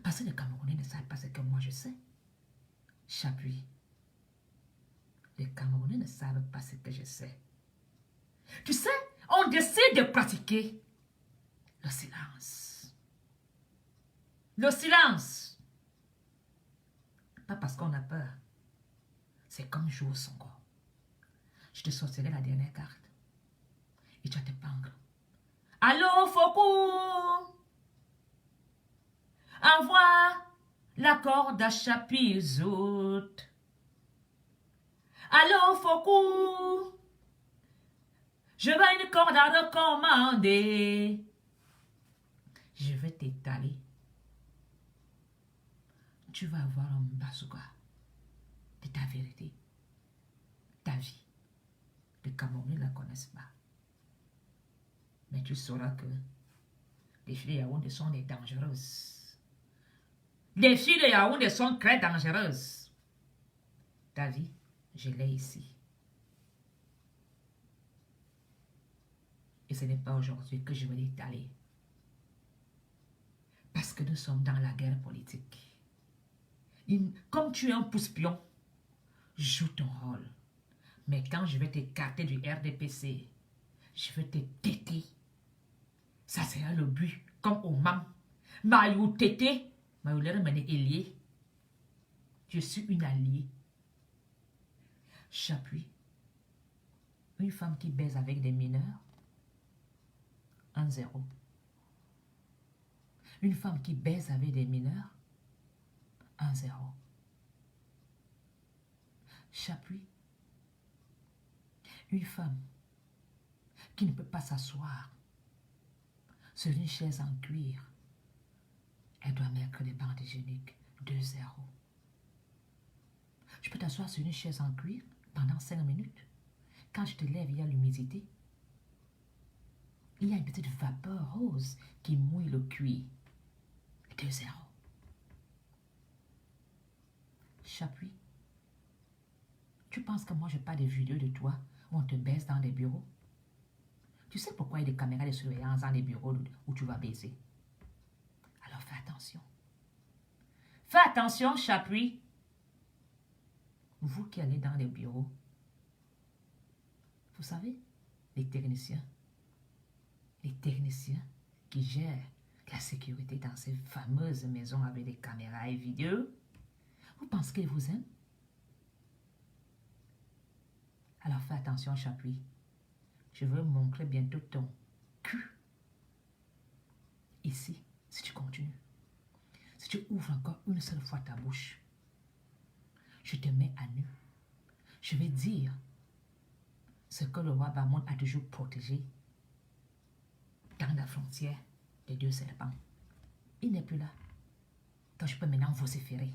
Parce que les Camerounais ne savent pas ce que moi je sais. Chapuis, les Camerounais ne savent pas ce que je sais. Tu sais, on décide de pratiquer le silence. Le silence. Pas parce qu'on a peur. C'est comme jouer au songo. Je te sortirai la dernière carte. Et tu vas te pendre. Allô, Foucault. Envoie la corde à Chapuis. Allô, Foucault. Je veux une corde à recommander. Je vais t'étaler. Tu vas avoir un bazooka de ta vérité. Ta vie. Les Camerounais ne la connaissent pas. Mais tu sauras que les filles de Yaoundé sont des dangereuses. Les filles de Yaoundé sont très dangereuses. Ta vie, je l'ai ici. Et ce n'est pas aujourd'hui que je vais l'étaler. Parce que nous sommes dans la guerre politique. Comme tu es un pousse-pion, joue ton rôle. Mais quand je vais t'écarter du RDPC, je vais te téter. Ça sera le but. Comme au mam. Maïou tété. Maïou l'air mené ailier. Je suis une alliée. Chapuis. Une femme qui baise avec des mineurs. 1-0. Une femme qui baise avec des mineurs. 1-0. Chapuis. Une femme qui ne peut pas s'asseoir sur une chaise en cuir. Elle doit mettre les bandes hygiéniques. 2-0. Je peux t'asseoir sur une chaise en cuir pendant 5 minutes. Quand je te lève, il y a l'humidité. Il y a une petite vapeur rose qui mouille le cuir. 2-0. Chapuis. Tu penses que moi je parle des vidéos de toi où on te baisse dans les bureaux? Tu sais pourquoi il y a des caméras de surveillance dans les bureaux où tu vas baiser? Alors fais attention. Fais attention, Chapuis. Vous qui allez dans les bureaux, vous savez, les techniciens qui gèrent la sécurité dans ces fameuses maisons avec des caméras et vidéos, vous pensez qu'ils vous aiment? Alors fais attention, Chapuis. Je veux montrer bientôt ton cul. Ici, si tu continues. Si tu ouvres encore une seule fois ta bouche, je te mets à nu. Je vais dire ce que le roi Bamon a toujours protégé dans la frontière des 2 serpents. Il n'est plus là. Donc je peux maintenant vociférer.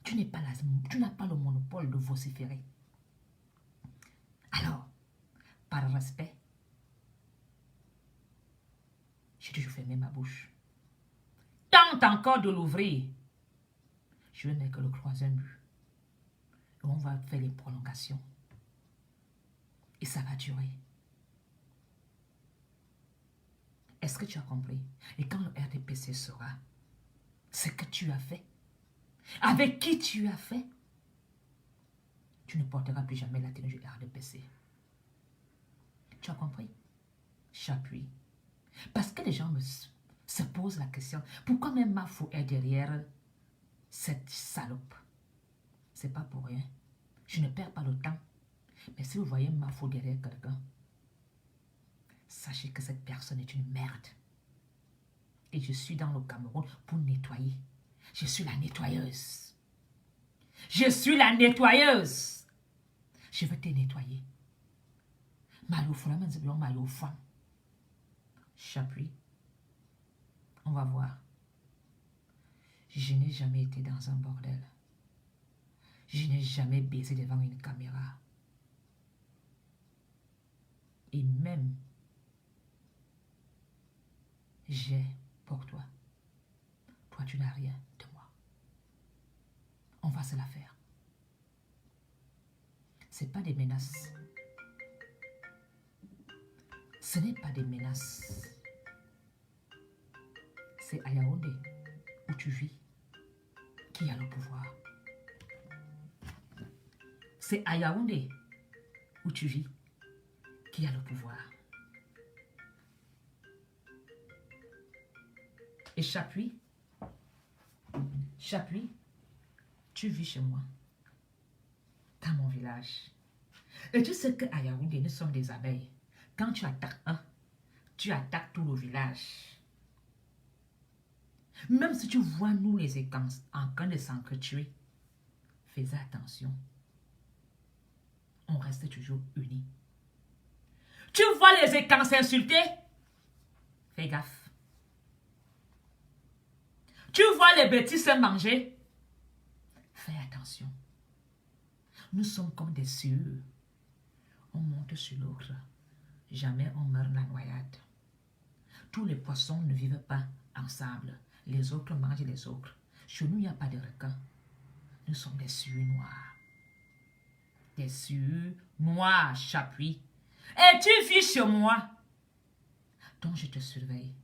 Tu n'as pas le monopole de vociférer. Alors, par respect, j'ai toujours fermé ma bouche. Tente encore de l'ouvrir. Je ne mets que le troisième but. Et on va faire les prolongations. Et ça va durer. Est-ce que tu as compris? Et quand le RDPC saura ce que tu as fait, avec qui tu as fait, tu ne porteras plus jamais la tenue du RDPC. Tu as compris? J'appuie. Parce que les gens se posent la question, pourquoi même Mafou est derrière cette salope? C'est pas pour rien. Je ne perds pas le temps. Mais si vous voyez Mafou derrière quelqu'un, sachez que cette personne est une merde. Et je suis dans le Cameroun pour nettoyer. Je suis la nettoyeuse. Je suis la nettoyeuse. Je veux te nettoyer. J'appuie. On va voir. Je n'ai jamais été dans un bordel. Je n'ai jamais baisé devant une caméra. Et même, j'ai pour toi. Toi, tu n'as rien de moi. On va se la faire. Ce n'est pas des menaces. Ce n'est pas des menaces. C'est à Yaoundé, où tu vis, qui a le pouvoir. C'est à Yaoundé, où tu vis, qui a le pouvoir. Et Chapuis, tu vis chez moi, dans mon village. Et tu sais qu'à Yaoundé, nous sommes des abeilles. Quand tu attaques un, tu attaques tout le village. Même si tu vois nous les écances en train de s'entretuer, fais attention. On reste toujours unis. Tu vois les écances s'insulter? Fais gaffe. Tu vois les bêtises se manger? Fais attention. Nous sommes comme des cieux. On monte sur l'autre. Jamais on meurt la noyade. Tous les poissons ne vivent pas ensemble. Les autres mangent les autres. Chez nous, il n'y a pas de requins. Nous sommes des cieux noirs. Des cieux noirs, Chapuis. Et tu vis chez moi. Donc je te surveille.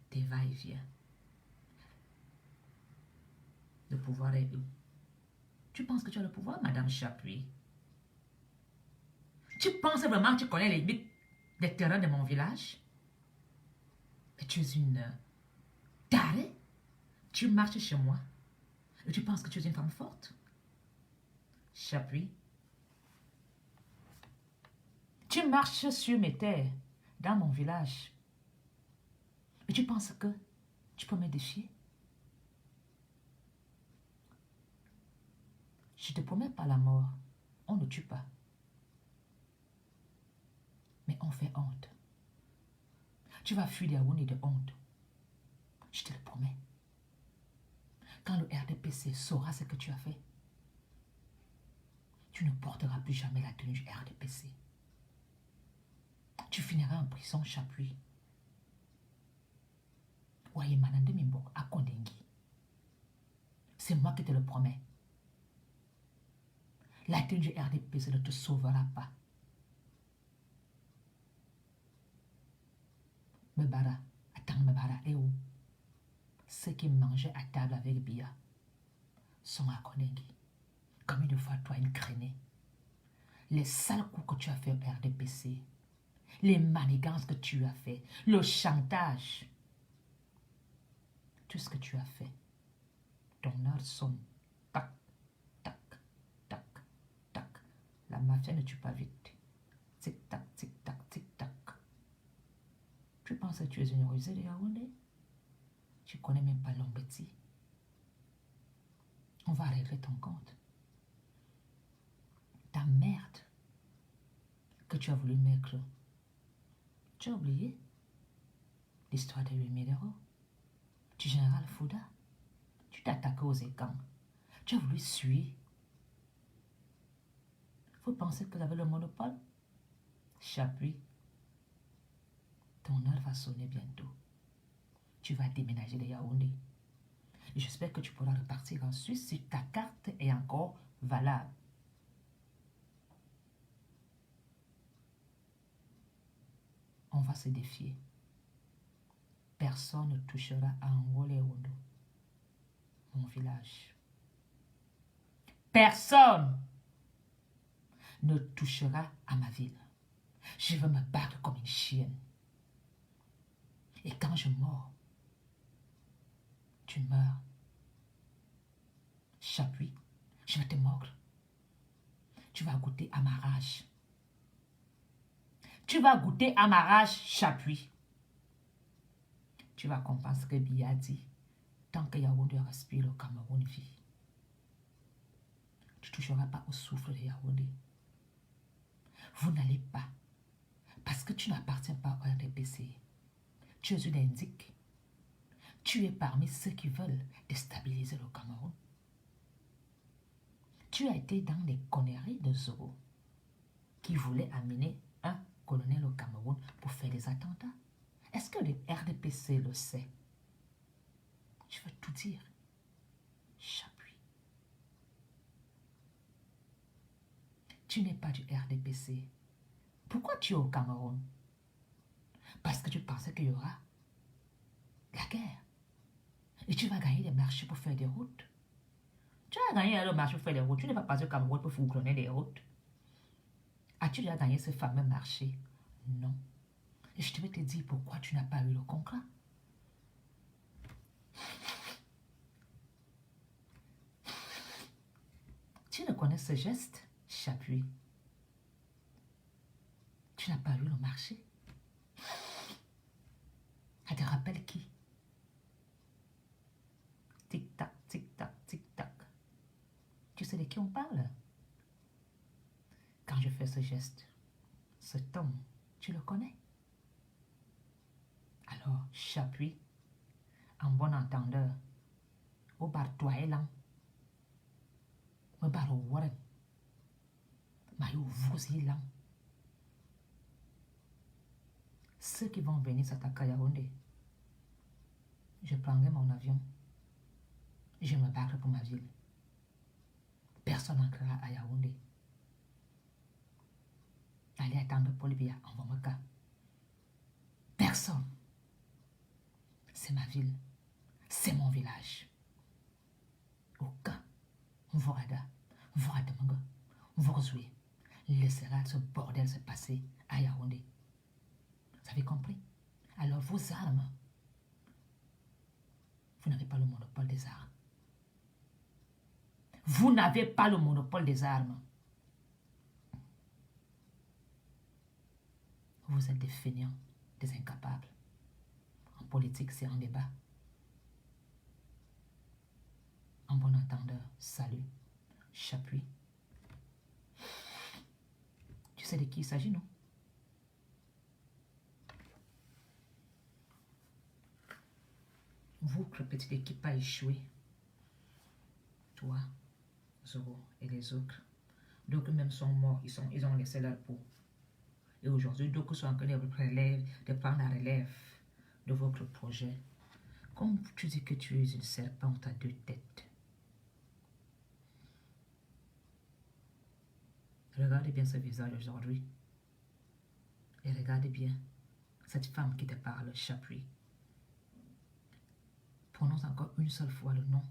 Tes va-et-vient. Le pouvoir est où? Tu penses que tu as le pouvoir, Madame Chapuis? Tu penses vraiment que tu connais les limites des terrains de mon village? Mais tu es une tarée. Tu marches chez moi. Et tu penses que tu es une femme forte? Chapuis. Tu marches sur mes terres, dans mon village. Et tu penses que tu peux me défier? Je te promets pas la mort. On ne tue pas. Mais on fait honte. Tu vas fuir des roues de honte. Je te le promets. Quand le RDPC saura ce que tu as fait, tu ne porteras plus jamais la tenue du RDPC. Tu finiras en prison, Chapuis. Voyez, Manande Mimbo, à Kondengi. C'est moi qui te le promets. La tenue du RDPC ne te sauvera pas. Mebara, attends, Mebara, et où? Ceux qui mangeaient à table avec Bia sont à Kondengi. Comme une fois, toi, une crénée. Les sales coups que tu as fait au RDPC, les manigances que tu as fait, le chantage, tout ce que tu as fait, ton heure sonne. Tac, tac, tac, tac. La mafia ne tue pas vite. tic-tac, tic-tac, tic-tac. Tu penses que tu es une rusée de Yaoundé? Tu ne connais même pas Lombetti. On va régler ton compte. Ta merde que tu as voulu mettre. Tu as oublié l'histoire de 8 000 euros du général Fouda. Tu t'attaques aux écans. Tu as voulu suivre. Vous pensez que vous avez le monopole? Chapuis. Ton heure va sonner bientôt. Tu vas déménager de Yaoundé. Et j'espère que tu pourras repartir en Suisse si ta carte est encore valable. On va se défier. Personne ne touchera à Angola-Ondo, mon village. Personne ne touchera à ma ville. Je vais me battre comme une chienne. Et quand je meurs, tu meurs. Chapuis, je vais te mordre. Tu vas goûter à ma rage. Tu vas goûter à ma rage, Chapuis. Tu vas comprendre ce que Biya dit. Tant que Yaoundé respire, le Cameroun vit. Tu ne toucheras pas au souffle de Yaoundé. Vous n'allez pas. Parce que tu n'appartiens pas au RDPC. Tu es une indique. Tu es parmi ceux qui veulent déstabiliser le Cameroun. Tu as été dans les conneries de Zoro qui voulait amener un colonel au Cameroun pour faire des attentats. Est-ce que le RDPC le sait? Je veux tout dire. Chapuis. Tu n'es pas du RDPC. Pourquoi tu es au Cameroun? Parce que tu pensais qu'il y aura la guerre. Et tu vas gagner des marchés pour faire des routes. Tu vas gagner le marché pour faire des routes. Tu ne vas pas au Cameroun pour fourgonner des routes. As-tu déjà gagné ce fameux marché? Non. Et je te vais te dire pourquoi tu n'as pas eu le contrat. Tu ne connais ce geste, Chapuis. Tu n'as pas eu le marché. Ça te rappelle qui? Tic-tac, tic-tac, tic-tac. Tu sais de qui on parle? Quand je fais ce geste, ce ton, tu le connais? Alors, Chapuis, en bon entendeur, au bar toi et là, au bar au Warren, maillot vous y là. Ceux qui vont venir s'attaquer à Yaoundé, je prendrai mon avion, je me barre pour ma ville. Personne n'entrera à Yaoundé. Allez attendre Paul Biya en Wamaka. Personne. C'est ma ville. C'est mon village. Aucun. Vorada. Voradamanga. Vorzoué. Laissera ce bordel se passer à Yaoundé. Vous avez compris? Alors vos armes, vous n'avez pas le monopole des armes. Vous n'avez pas le monopole des armes. Vous êtes des fainéants, des incapables. En politique, c'est un débat. En bon entendeur, salut, Chapuis. Tu sais de qui il s'agit, non? Votre petite équipe a échoué. Toi, Zoro et les autres. D'autres même sont morts, ils ont laissé leur peau. Et aujourd'hui, d'autres sont en train de prendre la relève de votre projet. Comme tu dis que tu es une serpente à deux têtes. Regardez bien ce visage aujourd'hui. Et regardez bien cette femme qui te parle, Chapuis. Prononce encore une seule fois le nom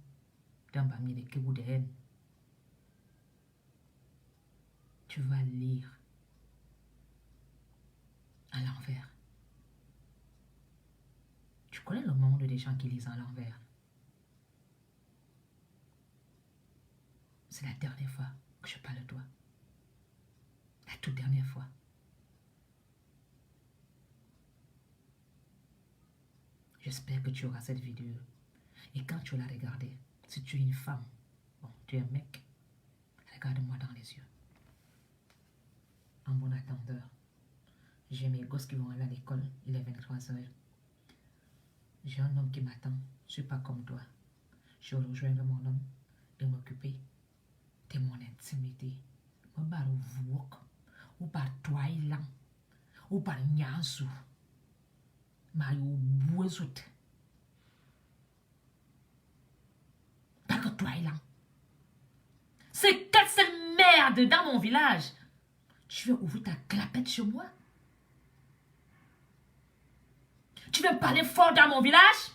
d'un Bamileke ou de haine. Tu vas lire à l'envers. Tu connais le monde des gens qui lisent à l'envers. C'est la dernière fois que je parle de toi. La toute dernière fois. J'espère que tu auras cette vidéo. Et quand tu la regardes, si tu es une femme, bon, tu es un mec, regarde-moi dans les yeux. En bon attendeur, j'ai mes gosses qui vont aller à l'école, il est 23 heures. J'ai un homme qui m'attend, je ne suis pas comme toi. Je vais rejoindre mon homme et m'occuper de mon intimité. Je vais vous ou par toi ou par nyansu. Ma yo bouezout. Pas que toi c'est 4 cette merde dans mon village. Tu veux ouvrir ta clapette chez moi? Tu veux parler fort dans mon village?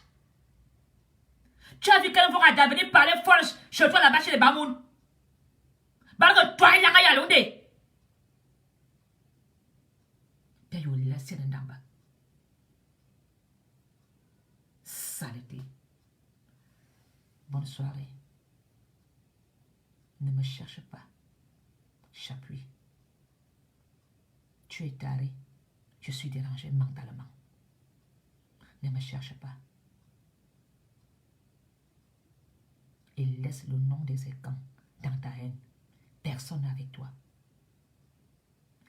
Tu as vu qu'elle va devenir parler fort chez toi là-bas chez les Bamoun? Parce que toi, il a yalondé. Puis il a laissé dans bas. Saleté. Bonne soirée. Ne me cherche pas. Chapuis. Tu es taré. Je suis dérangé mentalement. Ne me cherche pas. Et laisse le nom des écans dans ta haine. Personne avec toi.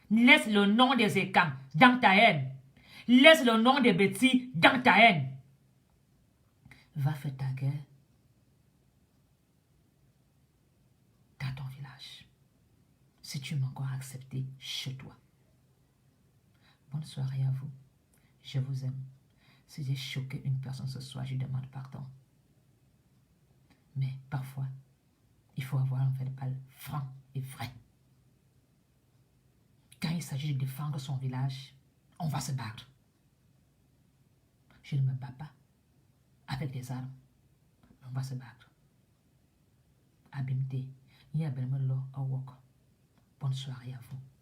Laisse le nom des écans dans ta haine. Laisse le nom des bêtises dans ta haine. Va faire ta guerre dans ton village. Si tu m'as encore accepté chez toi. Bonne soirée à vous. Je vous aime. Si j'ai choqué une personne ce soir, je demande pardon. Mais parfois, il faut avoir un verbal franc et vrai. Quand il s'agit de défendre son village, on va se battre. Je ne me bats pas avec des armes. On va se battre. Abimte, il y a Bonne soirée à vous.